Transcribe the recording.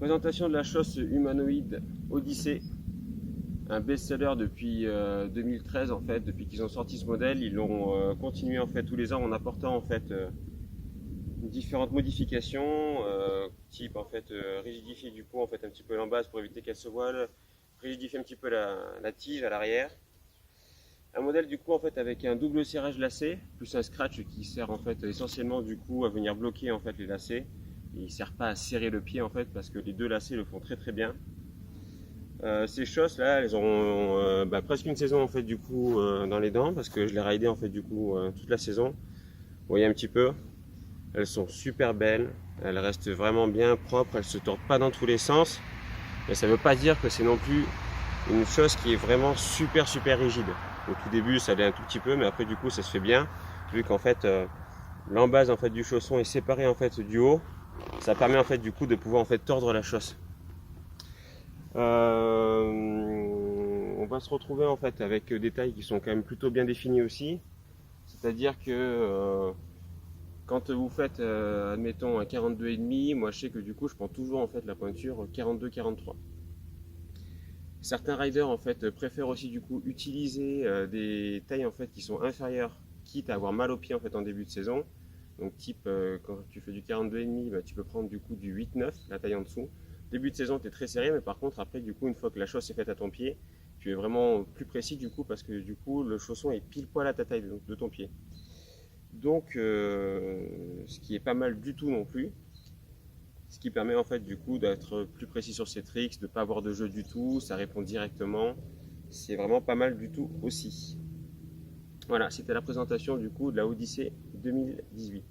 Présentation de la chausse humanoïde Odyssey, un best-seller depuis 2013 en fait, depuis qu'ils ont sorti ce modèle, ils l'ont continué en fait tous les ans en apportant en fait différentes modifications, type en fait rigidifier du coup en fait un petit peu l'embase pour éviter qu'elle se voile, rigidifier un petit peu la tige à l'arrière. Un modèle du coup en fait avec un double serrage lacet plus un scratch qui sert en fait essentiellement du coup à venir bloquer en fait les lacets. Il ne sert pas à serrer le pied en fait parce que les deux lacets le font très très bien. Ces chausses là, elles ont presque une saison en fait du coup dans les dents parce que je les raidais en fait du coup toute la saison. Vous voyez un petit peu, elles sont super belles, elles restent vraiment bien propres, elles se tordent pas dans tous les sens. Mais ça ne veut pas dire que c'est non plus une chose qui est vraiment super rigide. Au tout début ça l'est un tout petit peu, mais après du coup ça se fait bien vu qu'en fait l'embase en fait du chausson est séparée en fait du haut. Ça permet en fait du coup de pouvoir en fait tordre la chausse. On va se retrouver en fait avec des tailles qui sont quand même plutôt bien définies aussi. C'est-à-dire que quand vous faites admettons un 42,5, moi je sais que du coup je prends toujours en fait la pointure 42-43. Certains riders en fait préfèrent aussi du coup utiliser des tailles en fait qui sont inférieures, quitte à avoir mal aux pieds en fait en début de saison. Donc type quand tu fais du 42,5, tu peux prendre du coup du 8-9, la taille en dessous. Début de saison tu es très serré, mais par contre après du coup une fois que la chausse est faite à ton pied, tu es vraiment plus précis du coup parce que du coup le chausson est pile poil à ta taille de ton pied. Donc ce qui est pas mal du tout non plus. Ce qui permet en fait du coup d'être plus précis sur ses tricks, de ne pas avoir de jeu du tout, ça répond directement. C'est vraiment pas mal du tout aussi. Voilà, c'était la présentation du coup de la Odyssey 2018.